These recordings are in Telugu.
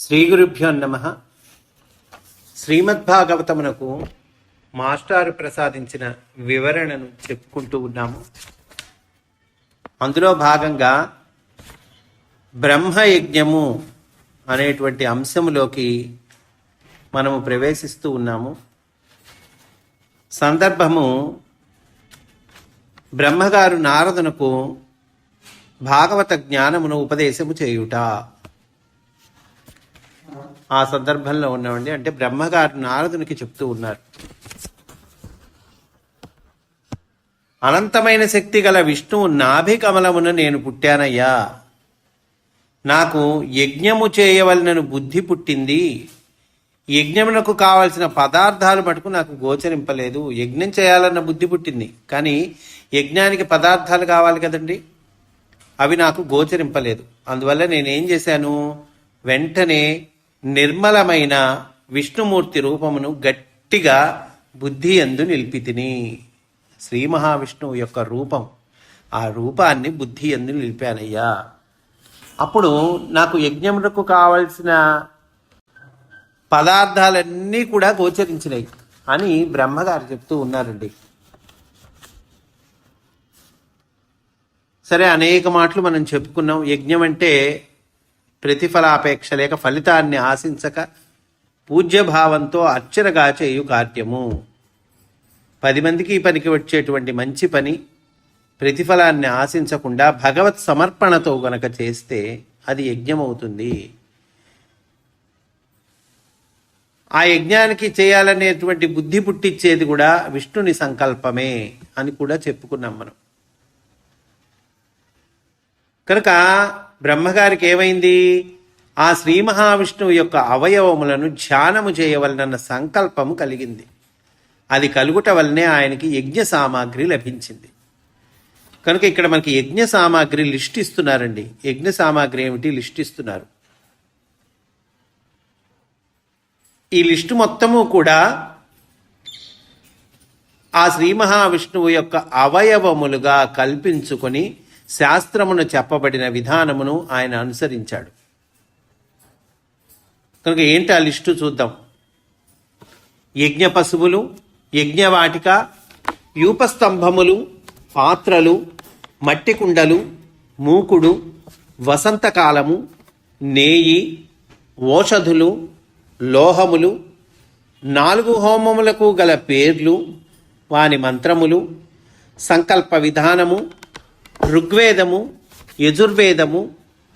శ్రీ గురుభ్యో నమః. శ్రీమద్భాగవతమునకు మాస్టారు ప్రసాదించిన వివరణను చెప్పుకుంటూ ఉన్నాము. అందులో భాగంగా బ్రహ్మయజ్ఞము అనేటువంటి అంశములోకి మనము ప్రవేశిస్తూ ఉన్నాము. సందర్భము బ్రహ్మగారు నారదునకు భాగవత జ్ఞానమును ఉపదేశము చేయుట. ఆ సందర్భంలో ఉన్నామండి. అంటే బ్రహ్మగారు నారదునికి చెప్తూ ఉన్నారు, అనంతమైన శక్తి గల విష్ణువు నాభి కమలమున నేను పుట్టానయ్యా. నాకు యజ్ఞము చేయవలనను బుద్ధి పుట్టింది. యజ్ఞమునకు కావలసిన పదార్థాలు మటుకు నాకు గోచరింపలేదు. యజ్ఞం చేయాలన్న బుద్ధి పుట్టింది, కానీ యజ్ఞానికి పదార్థాలు కావాలి కదండి, అవి నాకు గోచరింపలేదు. అందువల్ల నేనేం చేశాను, వెంటనే నిర్మలమైన విష్ణుమూర్తి రూపమును గట్టిగా బుద్ధి యందు నిలిపితిని. శ్రీ మహావిష్ణువు యొక్క రూపం, ఆ రూపాన్ని బుద్ధి యందు నిలిపానయ్యా. అప్పుడు నాకు యజ్ఞములకు కావలసిన పదార్థాలన్నీ కూడా గోచరించినాయి అని బ్రహ్మగారు చెప్తూ ఉన్నారండి. సరే, అనేక మాటలు మనం చెప్పుకున్నాం. యజ్ఞం అంటే ప్రతిఫలాపేక్ష లేక ఫలితాన్ని ఆశించక పూజ్యభావంతో అర్చనగా చేయు కార్యము. 10 మందికి పనికి వచ్చేటువంటి మంచి పని ప్రతిఫలాన్ని ఆశించకుండా భగవత్ సమర్పణతో గనక చేస్తే అది యజ్ఞం అవుతుంది. ఆ యజ్ఞానికి చేయాలనేటువంటి బుద్ధి పుట్టించేది కూడా విష్ణుని సంకల్పమే అని కూడా చెప్పుకున్నాం మనం. కనుక బ్రహ్మగారికి ఏమైంది, ఆ శ్రీ మహావిష్ణువు యొక్క అవయవములను ధ్యానము చేయవలనన్న సంకల్పము కలిగింది. అది కలుగుట వల్లనే ఆయనకి యజ్ఞ సామాగ్రి లభించింది. కనుక ఇక్కడ మనకి యజ్ఞ సామాగ్రి లిస్ట్ ఇస్తున్నారండి. యజ్ఞ సామాగ్రి ఏమిటి లిస్ట్ ఇస్తున్నారు. ఈ లిస్టు మొత్తము కూడా ఆ శ్రీ మహావిష్ణువు యొక్క అవయవములుగా కల్పించుకొని శాస్త్రమును చెప్పబడిన విధానమును ఆయన అనుసరించాడు. కనుక ఏంటి ఆ లిస్టు చూద్దాం. యజ్ఞ పశువులు, యజ్ఞవాటిక, యూపస్తంభములు, పాత్రలు, మట్టి కుండలు, మూకుడు, వసంతకాలము, నేయి, ఓషధులు, లోహములు, 4 హోమములకు గల పేర్లు, వాని మంత్రములు, సంకల్ప విధానము, ఋగ్వేదము, యజుర్వేదము,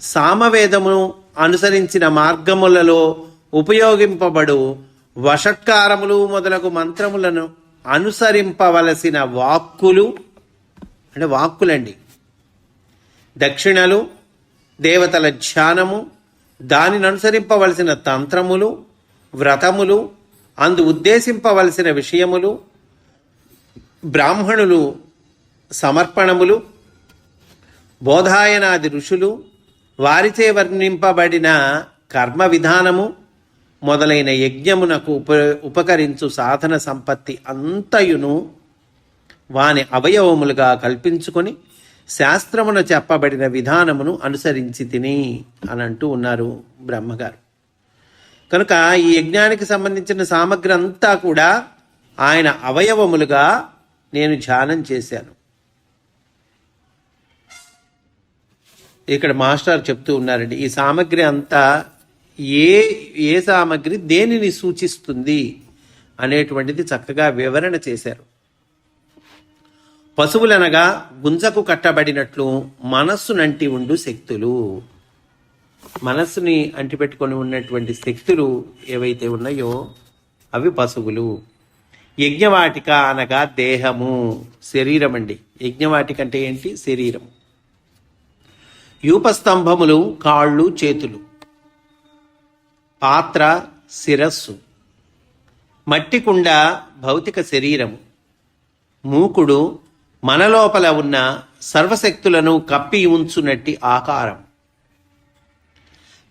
సామవేదమును అనుసరించిన మార్గములలో ఉపయోగింపబడు వషట్కారములు మొదలగు మంత్రములను అనుసరింపవలసిన వాక్కులు, అంటే వాక్కులండి, దక్షిణలు, దేవతల ధ్యానము, దానిని అనుసరింపవలసిన తంత్రములు, వ్రతములు, అందు ఉద్దేశింపవలసిన విషయములు, బ్రాహ్మణులు సమర్పణములు, బోధాయనాది ఋషులు, వారిచే వర్ణింపబడిన కర్మ విధానము మొదలైన యజ్ఞమునకు ఉపకరించు సాధన సంపత్తి అంతయును వాని అవయవములుగా కల్పించుకొని శాస్త్రమున చెప్పబడిన విధానమును అనుసరించి తిని అని అంటూ ఉన్నారు బ్రహ్మగారు. కనుక ఈ యజ్ఞానికి సంబంధించిన సామగ్రి అంతా కూడా ఆయన అవయవములుగా నేను ధ్యానం చేశాను. ఇక్కడ మాస్టర్ చెప్తూ ఉన్నారండి, ఈ సామగ్రి అంతా ఏ సామగ్రి దేనిని సూచిస్తుంది అనేటువంటిది చక్కగా వివరణ చేశారు. పశువులనగా గుంజకు కట్టబడినట్లు మనస్సునంటి ఉండు శక్తులు, మనస్సుని అంటిపెట్టుకొని ఉన్నటువంటి శక్తులు ఏవైతే ఉన్నాయో అవి పశువులు. యజ్ఞవాటిక అనగా దేహము, శరీరం అండి. యజ్ఞవాటిక అంటే ఏంటి, శరీరం. యూపస్తంభములు కాళ్ళు చేతులు, పాత్ర శిరస్సు, మట్టి కుండ భౌతిక శరీరము, మూకుడు మనలోపల ఉన్న సర్వశక్తులను కప్పి ఉంచునట్టి ఆకారం,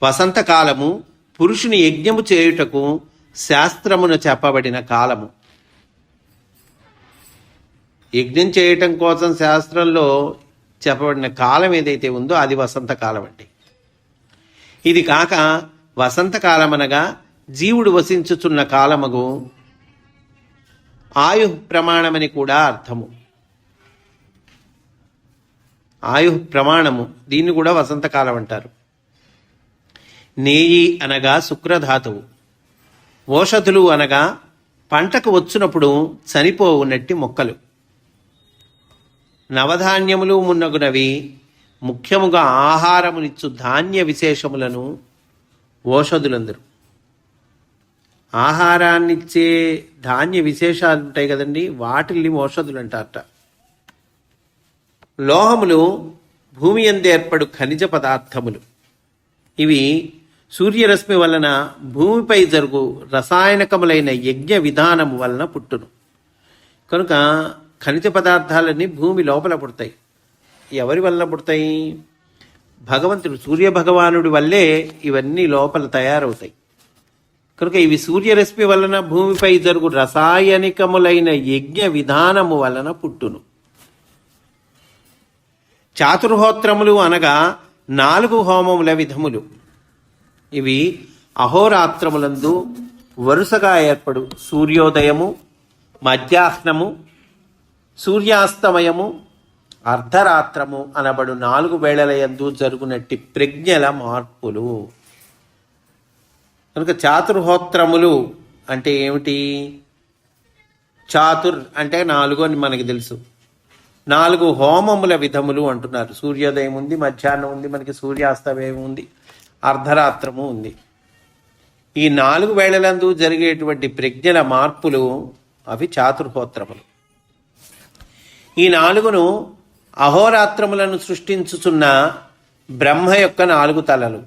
వసంతకాలము పురుషుని యజ్ఞము చేయుటకు శాస్త్రమును చెప్పబడిన కాలము. యజ్ఞం చేయటం కోసం శాస్త్రంలో చెప్పబడిన కాలం ఏదైతే ఉందో అది వసంతకాలం అండి. ఇది కాక వసంతకాలమనగా జీవుడు వసించుచున్న కాలమగు ఆయు ప్రమాణమని కూడా అర్థము. ఆయు ప్రమాణము, దీన్ని కూడా వసంతకాలం అంటారు. నేయి అనగా శుక్రధాతువు. ఓషధులు అనగా పంటకు వచ్చినప్పుడు చనిపోవునట్టి మొక్కలు. నవధాన్యములు మున్నగునవి ముఖ్యముగా ఆహారమునిచ్చు ధాన్య విశేషములను ఓషధులందరూ. ఆహారాన్నిచ్చే ధాన్య విశేషాలు ఉంటాయి కదండి, వాటిల్ని ఓషధులు అంటారట. లోహములు భూమి యందు ఏర్పడు ఖనిజ పదార్థములు. ఇవి సూర్యరశ్మి వలన భూమిపై జరుగు రసాయనకములైన యజ్ఞ విధానము వలన పుట్టును. కనుక ఖనిజ పదార్థాలన్నీ భూమి లోపల పుడతాయి. ఎవరి వలన పుడతాయి? భగవంతుడు సూర్య భగవానుడి వల్లే ఇవన్నీ లోపల తయారవుతాయి. కనుక ఇవి సూర్యరశ్మి వలన భూమిపై జరుగు రసాయనికములైన యజ్ఞ విధానము వలన పుట్టును. చాతుర్హోత్రములు అనగా 4 హోమముల విధములు. ఇవి అహోరాత్రములందు వరుసగా ఏర్పడు సూర్యోదయము, మధ్యాహ్నము, సూర్యాస్తమయము, అర్ధరాత్రము అనబడు 4 వేళలయందు జరుగునట్టి ప్రజ్ఞల మార్పులు. కనుక చాతుర్హోత్రములు అంటే ఏమిటి? చాతుర్ అంటే 4 అని మనకి తెలుసు. 4 హోమముల విధములు అంటున్నారు. సూర్యోదయం ఉంది, మధ్యాహ్నం ఉంది, మనకి సూర్యాస్తమయం ఉంది, అర్ధరాత్రము ఉంది. ఈ 4 వేళలందు జరిగేటువంటి ప్రజ్ఞల మార్పులు అవి చాతుర్హోత్రములు. ఈ 4ను అహోరాత్రములను సృష్టించుచున్న బ్రహ్మ యొక్క 4 తలలు.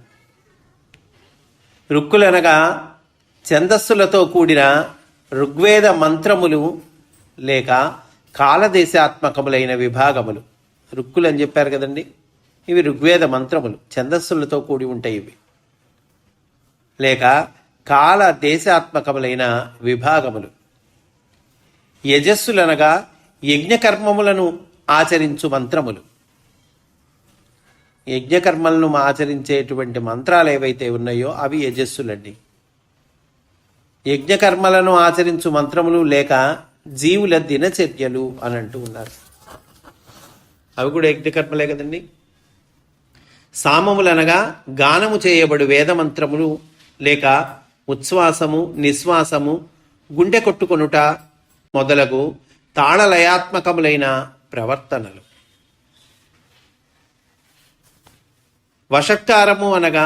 రుక్కులనగా ఛందస్సులతో కూడిన ఋగ్వేద మంత్రములు లేక కాలదేశాత్మకములైన విభాగములు. రుక్కులు అని చెప్పారు కదండి, ఇవి ఋగ్వేద మంత్రములు, ఛందస్సులతో కూడి ఉంటాయి. ఇవి లేక కాల దేశాత్మకములైన విభాగములు. యజస్సులనగా యజ్ఞకర్మములను ఆచరించు మంత్రములు. యజ్ఞకర్మలను ఆచరించేటువంటి మంత్రాలు ఏవైతే ఉన్నాయో అవి యజస్సులండి. యజ్ఞకర్మలను ఆచరించు మంత్రములు లేక జీవుల దినచర్యలు అని అంటూ ఉన్నారు. అవి కూడా యజ్ఞకర్మలే కదండి. సామములనగా గానము చేయబడు వేదమంత్రములు లేక ఉచ్ఛ్వాసము, నిశ్వాసము, గుండె కొట్టుకొనుట మొదలగు తాళలయాత్మకములైన ప్రవర్తనలు. వషట్కారము అనగా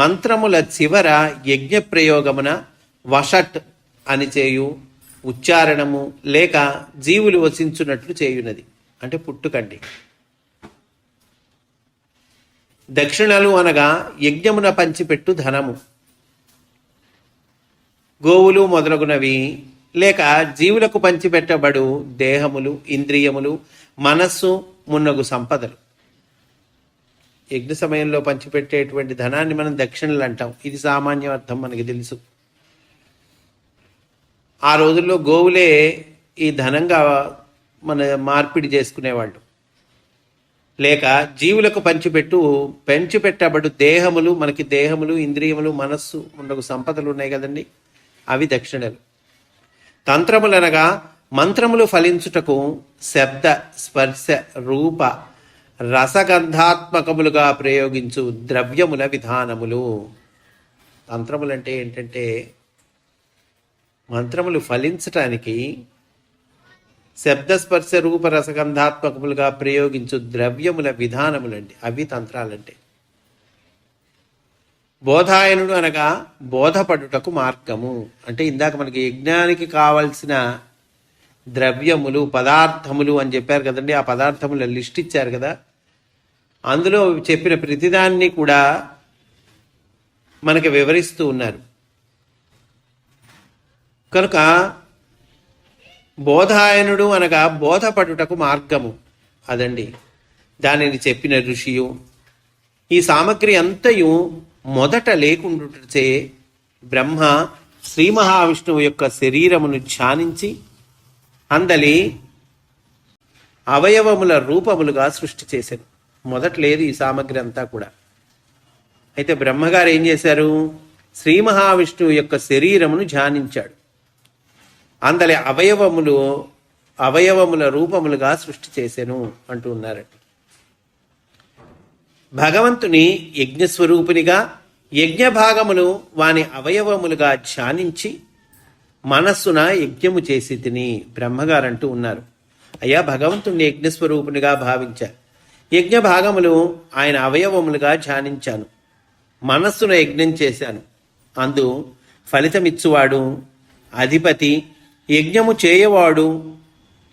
మంత్రముల చివర యజ్ఞ ప్రయోగమున వషట్ అని చేయు ఉచ్చారణము లేక జీవులు వసించున్నట్లు చేయునది, అంటే పుట్టుకండి. దక్షిణలు అనగా యజ్ఞమున పంచిపెట్టు ధనము. గోవులు మొదలగునవి లేక జీవులకు పంచిపెట్టబడు దేహములు, ఇంద్రియములు, మనస్సు మున్నగు సంపదలు. యజ్ఞ సమయంలో పంచిపెట్టేటువంటి ధనాన్ని మనం దక్షిణలు అంటాం. ఇది సామాన్య అర్థం మనకి తెలుసు. ఆ రోజుల్లో గోవులే ఈ ధనంగా మన మార్పిడి చేసుకునేవాళ్ళు. లేక జీవులకు పంచిపెట్టబడు దేహములు, మనకి దేహములు, ఇంద్రియములు, మనస్సు మున్నగు సంపదలు ఉన్నాయి కదండి, అవి దక్షిణలు. తంత్రములనగా మంత్రములు ఫలించుటకు శబ్ద, స్పర్శ, రూప, రసగంధాత్మకములుగా ప్రయోగించు ద్రవ్యముల విధానములు. తంత్రములంటే ఏంటంటే మంత్రములు ఫలించటానికి శబ్దస్పర్శ రూప రసగంధాత్మకములుగా ప్రయోగించు ద్రవ్యముల విధానములండి, అవి తంత్రాలంటే. బోధాయనుడు అనగా బోధపడుటకు మార్గము. అంటే ఇందాక మనకి యజ్ఞానికి కావలసిన ద్రవ్యములు, పదార్థములు అని చెప్పారు కదండి, ఆ పదార్థముల లిస్ట్ ఇచ్చారు కదా, అందులో చెప్పిన ప్రతిదాన్ని కూడా మనకి వివరిస్తూ ఉన్నారు. కనుక బోధాయనుడు అనగా బోధపడుటకు మార్గము, అదండి దానిని చెప్పిన ఋషియు. ఈ సామగ్రి అంతయు మొదట లేకుండుటచే బ్రహ్మ శ్రీ మహావిష్ణువు యొక్క శరీరమును ధ్యానించి అందలి అవయవముల రూపములుగా సృష్టి చేశారు. మొదట లేదు ఈ సామగ్రి అంతా కూడా. అయితే బ్రహ్మగారు ఏం చేశారు? శ్రీ మహావిష్ణువు యొక్క శరీరమును ధ్యానించాడు. అందలి అవయవముల రూపములుగా సృష్టి చేసెను అంటూ ఉన్నారండి. భగవంతుని యజ్ఞస్వరూపునిగా యజ్ఞ భాగములు వాని అవయవములుగా ధ్యానించి మనస్సున యజ్ఞము చేసి తిని బ్రహ్మగారు అంటూ ఉన్నారు. అయ్యా, భగవంతుని యజ్ఞస్వరూపునిగా భావించా, యజ్ఞ భాగములు ఆయన అవయవములుగా ధ్యానించాను, మనస్సున యజ్ఞం చేశాను. అందు ఫలితమిచ్చువాడు అధిపతి, యజ్ఞము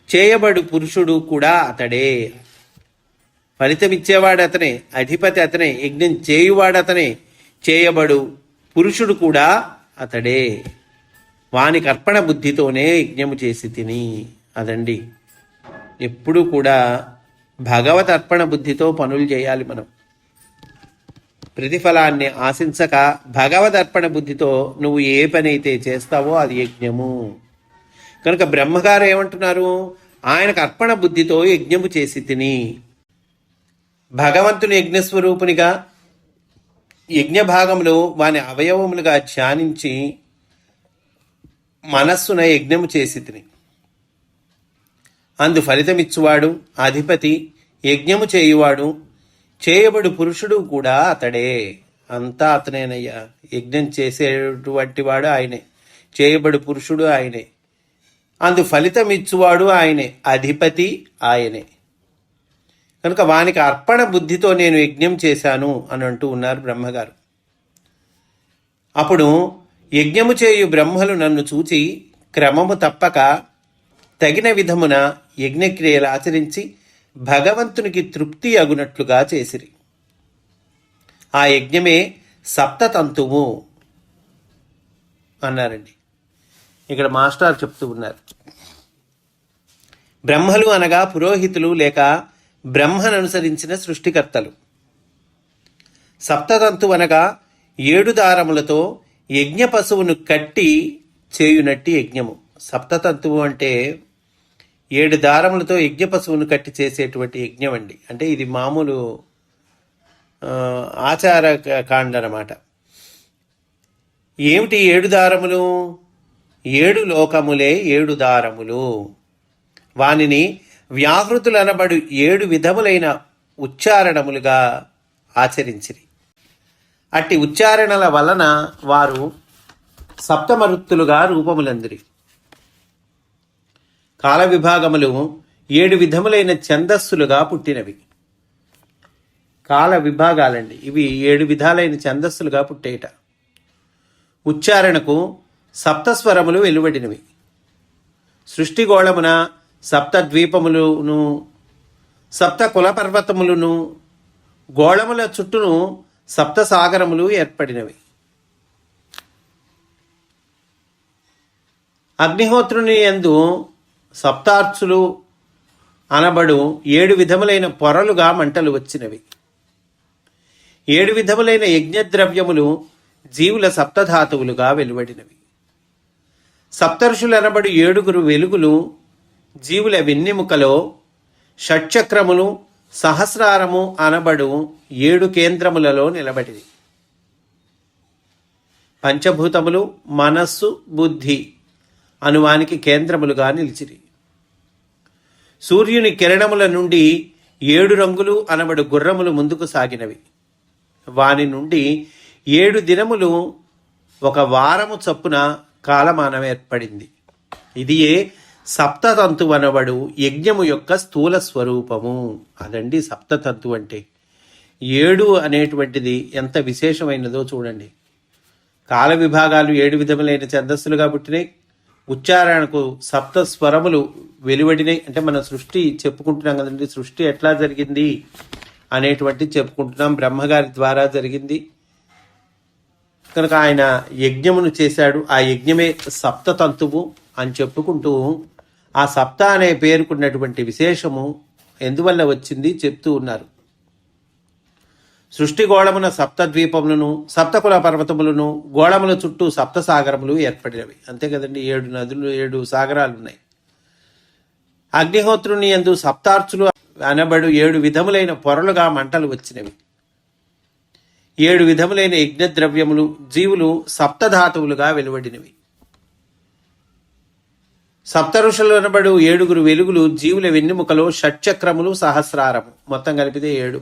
చేయబడు పురుషుడు కూడా అతడే. ఫలితమిచ్చేవాడు అతనే, అధిపతి అతనే, యజ్ఞం చేయువాడు అతనే, చేయబడు పురుషుడు కూడా అతడే. వానికి అర్పణ బుద్ధితోనే యజ్ఞము చేసి తిని. అదండి, ఎప్పుడు కూడా భగవత్ అర్పణ బుద్ధితో పనులు చేయాలి మనం. ప్రతిఫలాన్ని ఆశించక భగవద్ అర్పణ బుద్ధితో నువ్వు ఏ పని అయితే చేస్తావో అది యజ్ఞము. కనుక బ్రహ్మగారు ఏమంటున్నారు? ఆయనకు అర్పణ బుద్ధితో యజ్ఞము చేసి తిని. భగవంతుని యజ్ఞస్వరూపునిగా యజ్ఞ భాగములు వాని అవయవములుగా ధ్యానించి మనస్సున యజ్ఞము చేసి తిని. అందు ఫలితమిచ్చువాడు అధిపతి, యజ్ఞము చేయువాడు, చేయబడు పురుషుడు కూడా అతడే. అంతా అతనేనయ్యా. యజ్ఞం చేసేటువంటి వాడు ఆయనే, చేయబడు పురుషుడు ఆయనే, అందు ఫలితమిచ్చువాడు ఆయనే, అధిపతి ఆయనే. కనుక వానికి అర్పణ బుద్ధితో నేను యజ్ఞం చేశాను అని అంటూ ఉన్నారు బ్రహ్మగారు. అప్పుడు యజ్ఞము చేయు బ్రహ్మలు నన్ను చూచి క్రమము తప్పక తగిన విధమున యజ్ఞక్రియలు ఆచరించి భగవంతునికి తృప్తి అగునట్లుగా చేసిరి. ఆ యజ్ఞమే సప్తతంతువు అన్నారండి. ఇక్కడ మాస్టర్ చెప్తూ ఉన్నారు. బ్రహ్మలు అనగా పురోహితులు లేక బ్రహ్మను అనుసరించిన సృష్టికర్తలు. సప్తతంతు అనగా 7 దారములతో యజ్ఞ పశువును కట్టి చేయునట్టి యజ్ఞము. సప్తతంతువు అంటే 7 దారములతో యజ్ఞ పశువును కట్టి చేసేటువంటి యజ్ఞం అండి. అంటే ఇది మామూలు ఆచార కాండ అన్నమాట. ఏమిటి 7 దారములు? 7 లోకములే 7 దారములు. వానిని వ్యాహృతులు అనబడు 7 విధములైన ఉచ్చారణములుగా ఆచరించిరి. అట్టి ఉచ్చారణల వలన వారు సప్తమరుత్తులుగా రూపములందిరి. కాల విభాగములు 7 విధములైన ఛందస్సులుగా పుట్టినవి. కాల విభాగాలండి ఇవి. 7 విధాలైన ఛందస్సులుగా పుట్టేట. ఉచ్చారణకు సప్తస్వరములు వెలువడినవి. సృష్టిగోళమున సప్తద్వీపములను, సప్త కుల పర్వతములను, గోళముల చుట్టూను సప్తసాగరములు ఏర్పడినవి. అగ్నిహోత్రుని యందు సప్తార్చులు అనబడు 7 విధములైన పొరలుగా మంటలు వచ్చినవి. 7 విధములైన యజ్ఞద్రవ్యములు జీవుల సప్తధాతువులుగా వెలువడినవి. సప్తర్షులు అనబడు 7 వెలుగులు జీవుల వెన్నెముకలో, షట్చక్రములు సహస్రారము అనబడు 7 కేంద్రములలో నిలబడిది. పంచభూతములు మనస్సు బుద్ధి అనువానికి కేంద్రములుగా నిలిచిరి. సూర్యుని కిరణముల నుండి 7 రంగులు అనబడు గుర్రములు ముందుకు సాగినవి. వాని నుండి 7 దినములు 1 వారము చొప్పున కాలమానం ఏర్పడింది. ఇది సప్తతంతు అనబడు యజ్ఞము యొక్క స్థూల స్వరూపము. అదండి సప్తతంతు అంటే. 7 అనేటువంటిది ఎంత విశేషమైనదో చూడండి. కాల విభాగాలు 7 విధములైన ఛందస్సులుగా పుట్టినాయి. ఉచ్చారణకు సప్త స్వరములు వెలువడినాయి. అంటే మన సృష్టి చెప్పుకుంటున్నాం కదండి. సృష్టి ఎట్లా జరిగింది అనేటువంటి చెప్పుకుంటున్నాం. బ్రహ్మగారి ద్వారా జరిగింది కనుక ఆయన యజ్ఞమును చేశాడు. ఆ యజ్ఞమే సప్తతంతువు అని చెప్పుకుంటూ ఆ సప్త అనే పేరుకున్నటువంటి విశేషము ఎందువల్ల వచ్చింది చెప్తూ ఉన్నారు. సృష్టి గోళమున సప్తద్వీపములను, సప్తకుల పర్వతములను, గోళముల చుట్టూ సప్తసాగరములు ఏర్పడినవి. అంతే కదండి. 7 నదులు 7 సాగరాలు ఉన్నాయి. అగ్నిహోత్రుని యందు సప్తార్చులు అనబడు 7 విధములైన పొరలుగా మంటలు వచ్చినవి. 7 విధములైన యజ్ఞద్రవ్యములు జీవులు సప్తధాతువులుగా వెలువడినవి. సప్త ఋషులు అనబడు 7 వెలుగులు జీవుల వెన్నెముకలో షట్చక్రములు సహస్రారము మొత్తం కలిపితే 7.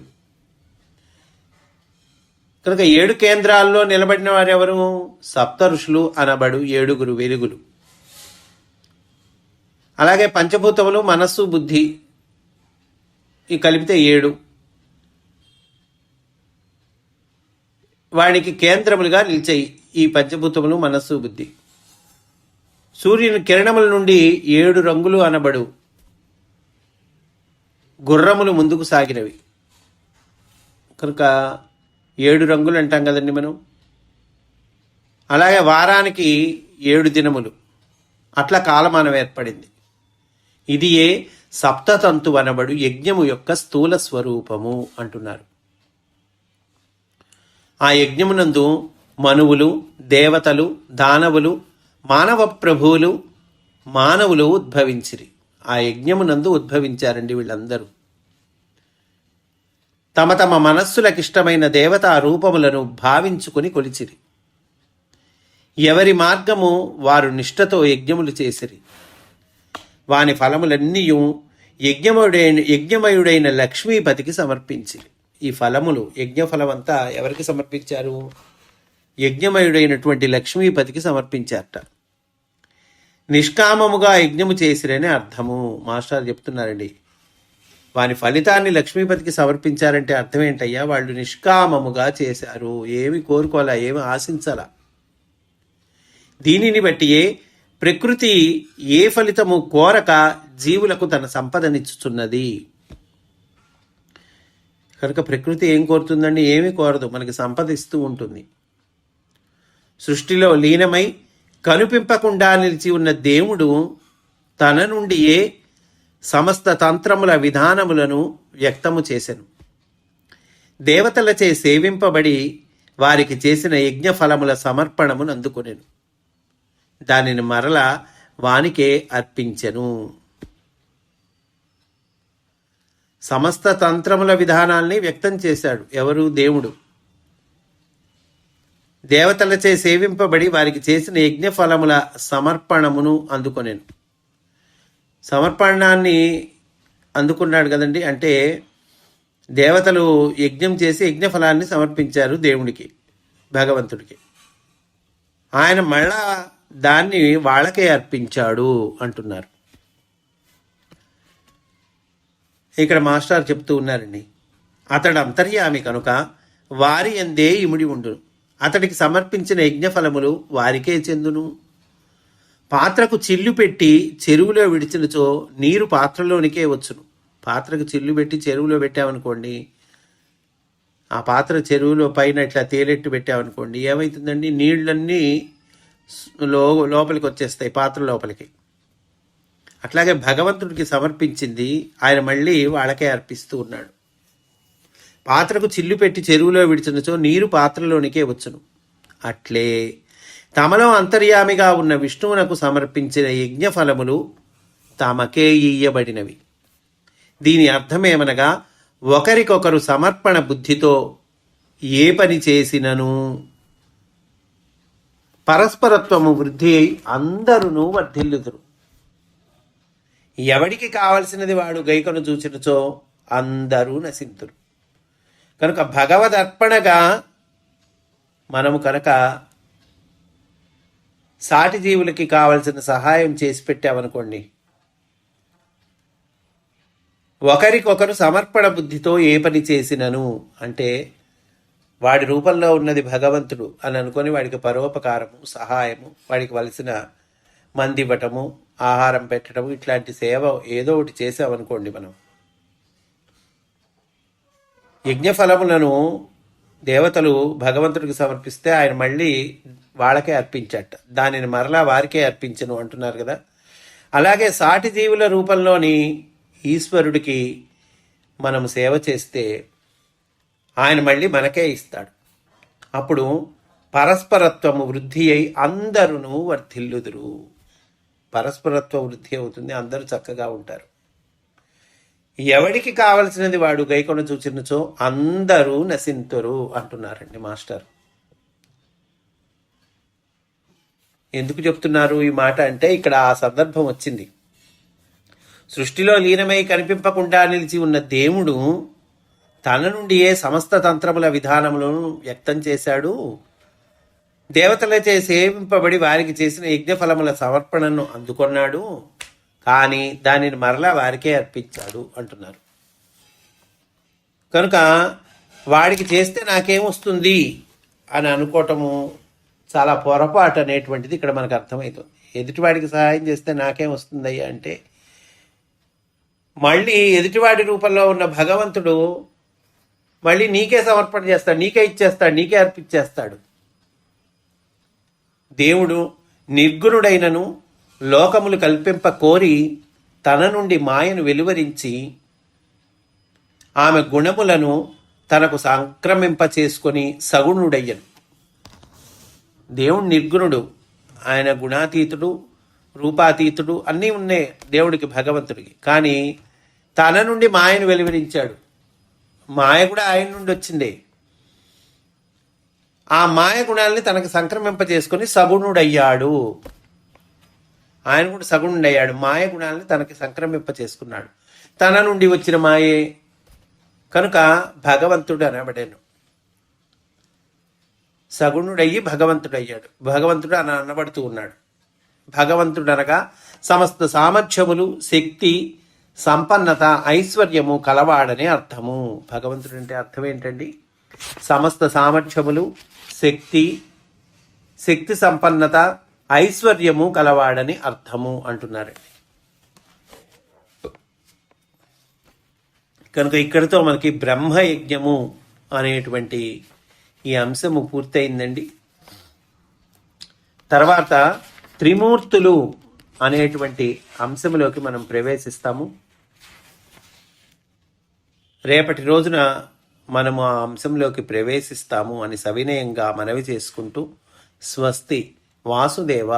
కనుక 7 కేంద్రాల్లో నిలబడిన వారెవరు? సప్త ఋషులు అనబడు 7 వెలుగులు. అలాగే పంచభూతములు మనస్సు బుద్ధి ఈ కలిపితే 7. వానికి కేంద్రములుగా నిలిచాయి ఈ పంచభూతములు మనస్సు బుద్ధి. సూర్యుని కిరణముల నుండి 7 రంగులు అనబడు గుర్రములు ముందుకు సాగినవి. కనుక 7 రంగులు అంటాం కదండి మనం. అలాగే వారానికి 7 దినములు, అట్లా కాలమానం ఏర్పడింది. ఇది ఏ సప్తతంతు అనబడు యజ్ఞము యొక్క స్థూల స్వరూపము అంటున్నారు. ఆ యజ్ఞమునందు మనువులు, దేవతలు, దానవులు, మానవ ప్రభువులు, మానవులు ఉద్భవించిరి. ఆ యజ్ఞమునందు ఉద్భవించారండి వీళ్ళందరూ. తమ తమ మనస్సులకిష్టమైన దేవతా రూపములను భావించుకుని కొలిచిరి. ఎవరి మార్గము వారు నిష్ఠతో యజ్ఞములు చేసిరి. వాని ఫలములన్నీ యజ్ఞమయుడైన లక్ష్మీపతికి సమర్పించిరి. ఈ ఫలములు యజ్ఞఫలమంతా ఎవరికి సమర్పించారు? యజ్ఞమయుడైనటువంటి లక్ష్మీపతికి సమర్పించారట. నిష్కామముగా యజ్ఞము చేసిరని అర్థము. మాస్టర్ చెప్తున్నారండి. వాని ఫలితాన్ని లక్ష్మీపతికి సమర్పించారంటే అర్థం ఏంటయ్యా? వాళ్ళు నిష్కామముగా చేశారు, ఏమి కోరుకోవాలా, ఏమి ఆశించాలా. దీనిని బట్టియే ప్రకృతి ఏ ఫలితము కోరక జీవులకు తన సంపదనిచ్చుతున్నది. కనుక ప్రకృతి ఏం కోరుతుందండి? ఏమీ కోరదు, మనకి సంపద ఇస్తూ ఉంటుంది. సృష్టిలో లీనమై కనిపింపకుండా నిలిచి ఉన్న దేవుడు తన నుండియే సమస్త తంత్రముల విధానములను వ్యక్తము చేసెను. దేవతలచే సేవింపబడి వారికి చేసిన యజ్ఞ ఫలముల సమర్పణమును అందుకొనెను. దానిని మరల వానికే అర్పించెను. సమస్త తంత్రముల విధానాల్ని వ్యక్తం చేశాడు ఎవరు? దేవుడు. దేవతలచే సేవింపబడి వారికి చేసిన యజ్ఞ ఫలముల సమర్పణమును అందుకొనెను. సమర్పణాన్ని అందుకున్నాడు కదండి. అంటే దేవతలు యజ్ఞం చేసి యజ్ఞ ఫలాన్ని సమర్పించారు దేవుడికి, భగవంతుడికి. ఆయన మళ్ళా దాన్ని వాళ్ళకే అర్పించాడు అంటున్నారు. ఇక్కడ మాస్టర్ చెప్తూ ఉన్నారండి. అతడు అంతర్యామి కనుక వారి యందే ఇముడి ఉండును. అతడికి సమర్పించిన యజ్ఞఫలములు వారికే చెందును. పాత్రకు చిల్లు పెట్టి చెరువులో విడిచినచో నీరు పాత్రలోనికే వచ్చును. పాత్రకు చిల్లు పెట్టి చెరువులో పెట్టామనుకోండి, ఆ పాత్ర చెరువులో పైన ఇట్లా తేలెట్టు పెట్టామనుకోండి, ఏమవుతుందండి? నీళ్ళన్నీ లోపలికి వచ్చేస్తాయి, పాత్ర లోపలికి. అట్లాగే భగవంతుడికి సమర్పించింది ఆయన మళ్ళీ వాళ్ళకే అర్పిస్తూ ఉన్నాడు. పాత్రకు చిల్లు పెట్టి చెరువులో విడిచినచో నీరు పాత్రలోనికే వచ్చును. అట్లే తమలో అంతర్యామిగా ఉన్న విష్ణువునకు సమర్పించిన యజ్ఞ ఫలములు తమకే ఇయ్యబడినవి. దీని అర్థమేమనగా ఒకరికొకరు సమర్పణ బుద్ధితో ఏ పని చేసినను పరస్పరత్వము వృద్ధి అయి అందరూ వర్ధిల్లుదురు. ఎవడికి కావలసినది వాడు గైకను చూచినచో అందరూ నశింతురు. కనుక భగవదర్పణగా మనము కనుక సాటి జీవులకి కావలసిన సహాయం చేసి పెట్టామనుకోండి, ఒకరికొకరు సమర్పణ బుద్ధితో ఏ పని చేసినను అంటే వాడి రూపంలో ఉన్నది భగవంతుడు అని అనుకొని వాడికి పరోపకారము, సహాయము, వాడికి వలసిన మంది ఇవ్వటము, ఆహారం పెట్టడము, ఇట్లాంటి సేవ ఏదో ఒకటి చేసామనుకోండి, మనం యజ్ఞఫలములను దేవతలు భగవంతుడికి సమర్పిస్తే ఆయన మళ్ళీ వాళ్ళకే అర్పించట, దానిని మరలా వారికే అర్పించను అంటున్నారు కదా. అలాగే సాటి జీవుల రూపంలోని ఈశ్వరుడికి మనం సేవ చేస్తే ఆయన మళ్ళీ మనకే ఇస్తాడు. అప్పుడు పరస్పరత్వము వృద్ధి అయి అందరూ వర్ధిల్లుదురు. పరస్పరత్వ వృద్ధి అవుతుంది, అందరూ చక్కగా ఉంటారు. ఎవడికి కావలసినది వాడు గైకొన చూచినచో అందరూ నశింతురు అంటున్నారండి మాస్టర్. ఎందుకు చెప్తున్నారు ఈ మాట అంటే, ఇక్కడ ఆ సందర్భం వచ్చింది. సృష్టిలో లీనమై కనిపింపకుండా నిలిచి ఉన్న దేవుడు తన నుండియే సమస్త తంత్రముల విధానములను వ్యక్తం చేశాడు. దేవతలచే సేవింపబడి వారికి చేసిన యజ్ఞఫలముల సమర్పణను అందుకొన్నాడు, కానీ దానిని మరలా వారికే అర్పించాడు అంటున్నారు. కనుక వాడికి చేస్తే నాకేమొస్తుంది అని అనుకోవటము చాలా పొరపాటు అనేటువంటిది ఇక్కడ మనకు అర్థమవుతుంది. ఎదుటివాడికి సహాయం చేస్తే నాకేం వస్తుందయ్యా అంటే, మళ్ళీ ఎదుటివాడి రూపంలో ఉన్న భగవంతుడు మళ్ళీ నీకే సమర్పణ చేస్తాడు, నీకే ఇచ్చేస్తాడు, నీకే అర్పించేస్తాడు. దేవుడు నిర్గుణుడైనను లోకములు కల్పింప కోరి తన నుండి మాయను వెలువరించి ఆమె గుణములను తనకు సంక్రమింప చేసుకొని సగుణుడయ్యను. దేవుడు నిర్గుణుడు, ఆయన గుణాతీతుడు, రూపాతీతుడు, అన్నీ ఉన్నాయి దేవుడికి, భగవంతుడికి. కానీ తన నుండి మాయను వెలువరించాడు. మాయ కూడా ఆయన నుండి వచ్చిందే. ఆ మాయ గుణాలని తనకు సంక్రమింప చేసుకొని సగుణుడయ్యాడు. ఆయన కూడా సగుణుడయ్యాడు, మాయ గుణాలని తనకి సంక్రమింప చేసుకున్నాడు. తన నుండి వచ్చిన మాయే కనుక భగవంతుడు అనబడాను. సగుణుడయ్యి భగవంతుడయ్యాడు. భగవంతుడు అని అనబడుతూ ఉన్నాడు. భగవంతుడు అనగా సమస్త సామర్థ్యములు, శక్తి, సంపన్నత, ఐశ్వర్యము కలవాడనే అర్థము. భగవంతుడు అంటే అర్థం ఏంటండి? సమస్త సామర్థ్యములు, శక్తి సంపన్నత, ఐశ్వర్యము కలవాడని అర్థము అంటున్నారండి. కనుక ఇక్కడితో మనకి బ్రహ్మయజ్ఞము అనేటువంటి ఈ అంశము పూర్తయిందండి. తర్వాత త్రిమూర్తులు అనేటువంటి అంశంలోకి మనం ప్రవేశిస్తాము. రేపటి రోజున మనము ఆ అంశంలోకి ప్రవేశిస్తాము అని సవినయంగా మనవి చేసుకుంటూ, స్వస్తి. వాసుదేవ.